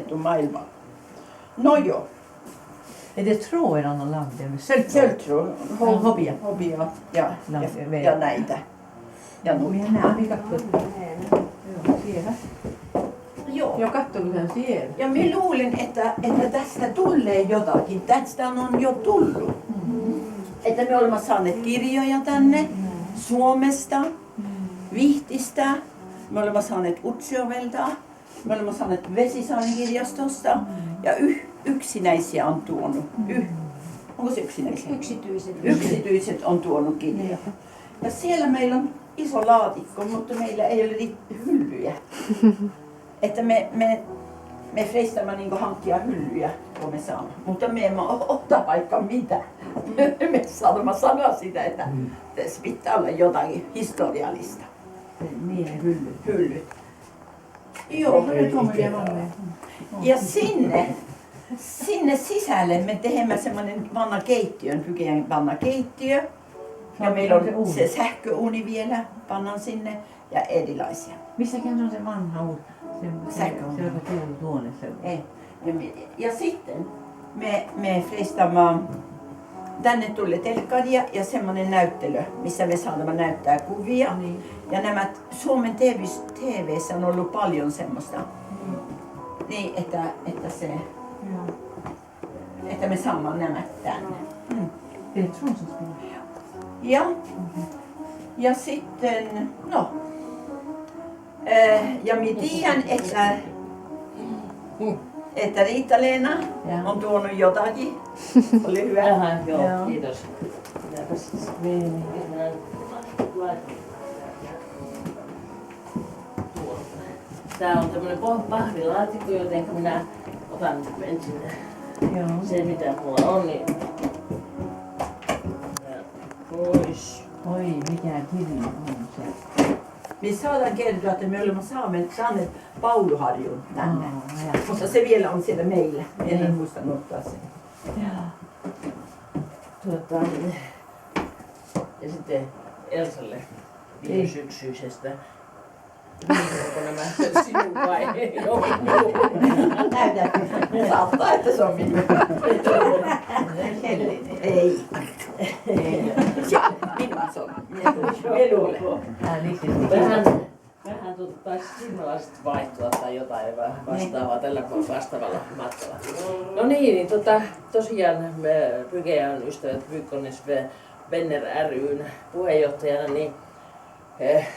tunnettu maailmalla. No joo. Är det tråd i någon land? Sölttråd, hobia ja näitä. Ja Joo. Ja katsotaan siellä. Ja minä luulen, että tästä tulee jotakin. Tästä on jo tullut. Että me olemme saaneet kirjoja tänne Suomesta, Vihtistä. Me olemme saaneet Utsjoelta. Me olemme saaneet Vesisaaren kirjastosta. Ja yksinäisiä on tuonut. Onko se yksinäisiä? Yksityiset on tuonut kirjoja. Ja siellä meillä on iso laatikko, mutta meillä ei ole hyllyjä. Että me freistamme niin hankkia hyllyjä, kun me saamme. Mutta me emme ottaa vaikka mitä. Me saamme sanoa sitä, että tässä pitää olla jotakin historiallista. Niin, hyllyt. Joo. Ja sinne sisälle me teemme semmoinen vanha keittiön, Pykeän vanha keittiö. Ja meillä on se sähköuuni vielä, pannaan sinne ja erilaisia. Missäkään on se vanha uuni? Sähköuuni. Se on tullut tuonne. Ja sitten me freistamme tänne tulee telkkaria ja semmoinen näyttely, missä me saamme näyttää kuvia. Niin. Ja nämä Suomen TV:ssä on ollut paljon semmoista. Niin, että me saamme nämä tänne. Det är Tromsø. Ja sitten, no. Ja minä tiedän, että Riitta-Leena on tuonut jotakin. Oli hyvä. Joo, kiitos. Tää on tämmönen pahvilaatikko, joten minä otan ensin se mitä mulla on, niin pois. Oi, mikä kirja on se. Me saadaan kertoa, että me olemme saaneet Pauluharjun tänne. Mutta se vielä on siellä meillä. En muistanut ottaa sen. Ja sitten Elsalle viime syksyisestä. Onko nämä sinun vai ei ole? Näytä. Saattaa, että se on minun. Ei. Minun se on. Minulle. Vähän taisi silmälaiset vaihtua tai jotain vastaavaa tällä vastaavalla matkalla. No niin, tosiaan Pykeän ystävät Pykkones Venner ry:n puheenjohtajana, niin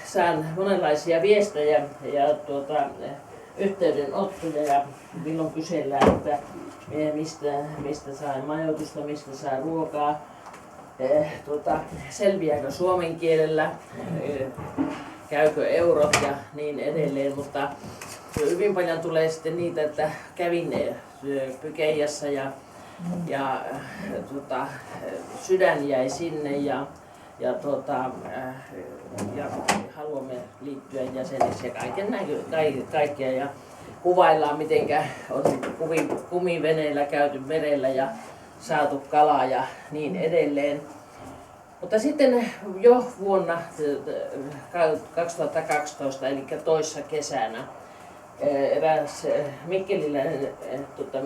saan monenlaisia viestejä ja yhteydenottoja ja milloin kysellään, että mistä saa majoitusta, mistä saa ruokaa, selviääkö suomen kielellä, käykö eurot ja niin edelleen, mutta hyvin paljon tulee sitten niitä, että kävin Pykeijässä ja sydän jäi sinne ja haluamme liittyä jäseniksi ja kaikkea ja kuvaillaan mitenkä on kumiveneillä käyty merellä ja saatu kalaa ja niin edelleen. Mutta sitten jo vuonna 2012 eli toissa kesänä eräs mikkeliläinen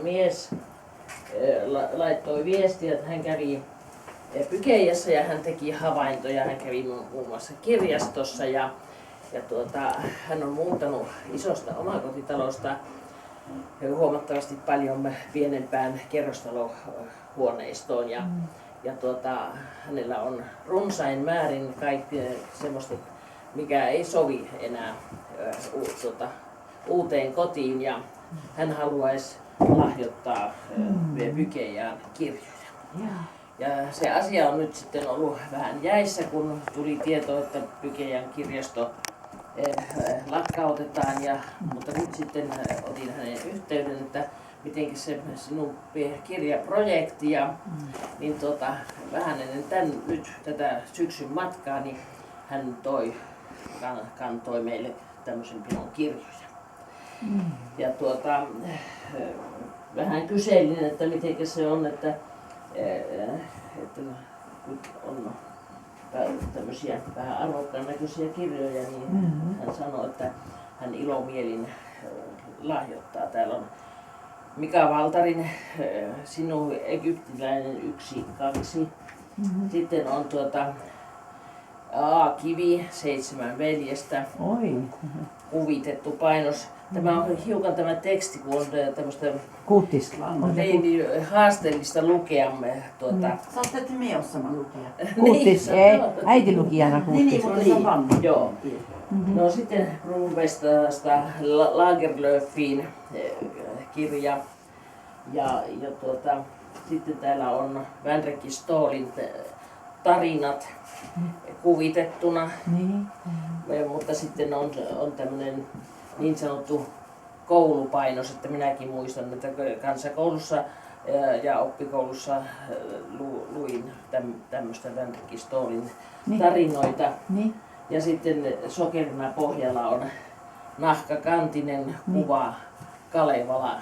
mies laittoi viestiä, että hän kävi Pykeijässä ja hän teki havaintoja. Hän kävi muun muassa kirjastossa ja hän on muuttanut isosta omakotitalosta huomattavasti paljon pienempään kerrostalohuoneistoon ja hänellä on runsain määrin kaikki semmoista, mikä ei sovi enää uuteen kotiin ja hän haluaisi lahjoittaa Pykeijään kirjoja. Ja se asia on nyt sitten ollut vähän jäissä, kun tuli tieto, että Pykeijän kirjasto lakkautetaan, mutta nyt sitten otin hänen yhteyden, että miten se sinun kirjaprojekti ja niin vähän ennen nyt tätä syksyn matkaa, niin hän kantoi meille tämmöisen pinon kirjoja. Ja vähän kyselin, että miten se on, että kun on tämmöisiä vähän arvokkaan näköisiä kirjoja, niin hän sanoi, että hän ilomielin lahjoittaa. Täällä on Mika Valtarin Sinun egyptiläinen 1, 2. Sitten on A. Kivi, 7 veljestä, Oi. kuvitettu painos. Tämä on hiukan tämä teksti, kun on tämmöistä haasteellista lukeamme. Saatte me osaamaan lukea. Kuuttis, ei. Äiti luki aina Niin, kuuttis. mutta se on vanha. Joo. No sitten Rubenstasta Lagerlöfin kirja. Ja sitten täällä on Vänrikki Ståhlin tarinat kuvitettuna. Niin. Mutta sitten on tämmöinen niin sanottu koulupainos, että minäkin muistan, että kansakoulussa ja oppikoulussa luin tämmöistä Vänrikki Ståhlin tarinoita. Niin. Ja sitten sokerina pohjalla on nahkakantinen kuva Kalevala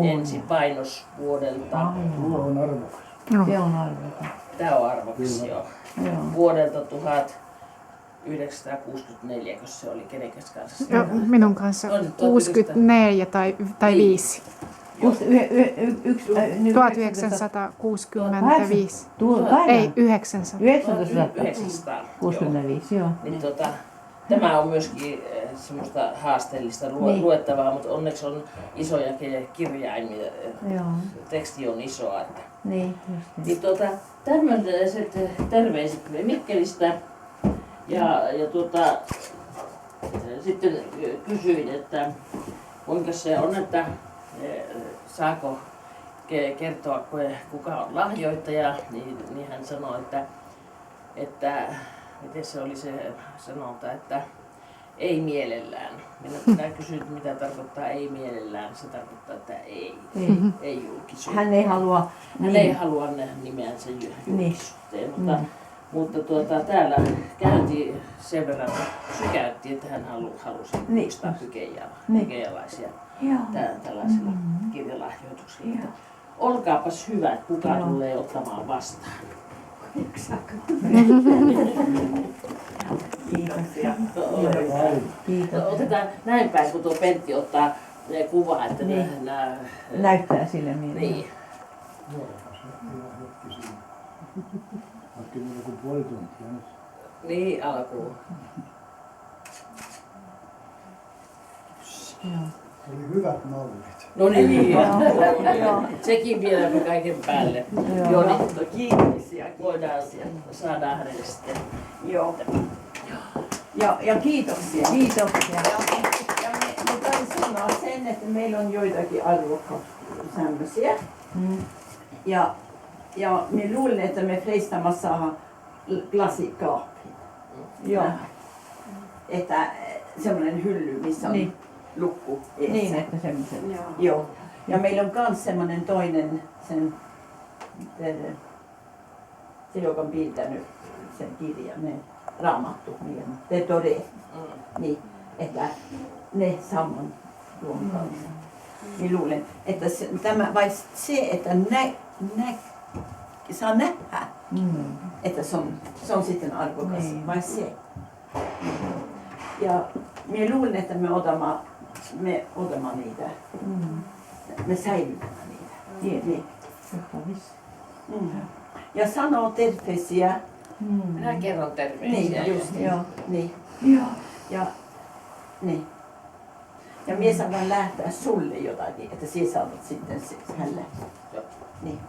ensi painos vuodelta. Tuo on arvokas. Se on arvokas. Tämä on arvokas jo. Joo. Vuodelta 1964, kun se oli kenekäs kanssa. Joo, minun kanssa On 64 tai 5. 1965. Ei, 900. 1965, joo. Niin tämä on myöskin semmoista haasteellista luettavaa, mutta onneksi on isoja kirjaimia. Joo. Teksti on isoa. Että. Niin, just Niin tämmöiset terveiset Mikkelistä. Ja sitten kysyin, että kuinka se on, että saako kertoa, kuka on lahjoittaja, niin hän sanoi, että miten se oli se sanonta, että ei mielellään. Minä kysyin, mitä tarkoittaa ei mielellään. Se tarkoittaa, että ei julkisuuteen. Hän ei halua. Hän ei halua nimeänsä julkisuuteen, mutta täällä käynti sen verran sykäytti, että hän halusi muistaa hykejalaisia tällaisilla kirjalahjoituksilla. Olkaapas hyvät, kuka tulee ottamaan vastaan. Kiitos. Otetaan näin päin, kun tuo Pentti ottaa kuvaa, että näyttää sille mieleen. Niin. Joo, se on hyvä hetki siinä. Vaikka meillä joku puoli tuntia nyt. Niin, alkuun. Oli hyvät mallit. No niin, sekin vielä kaiken päälle. Joo, niin kiitoksia. Voidaan saada hänelle sitten. Joo. Ja kiitoksia. Kiitoksia. Ja me täytyy sanoa sen, että meillä on joitakin arvokkaita tämmöisiä. Ja me luulen, että me freistamassa saadaan lasikaappi. Joo. Että semmoinen hylly, missä on lukku edessä. Niin, että semmoiset. Joo. Ja meillä on myös semmoinen toinen, se joka on piirtänyt sen kirjan, ne raamattu, te tode. Niin, että ne saman tuon kanssa. Niin luulen, että vai se, että saa nähdä, että se on sitten arvokas, vai se. Ja minä luulen, että me otamme niitä. Me säilytämme niitä. Niin. Ja sanoo terveisiä. Minä kerron terveisiä. Niin, just. Joo. Niin. Ja niin. Ja minä saadaan lähteä sulle jotakin, että sinä saatat sitten hänelle. Joo. Niin.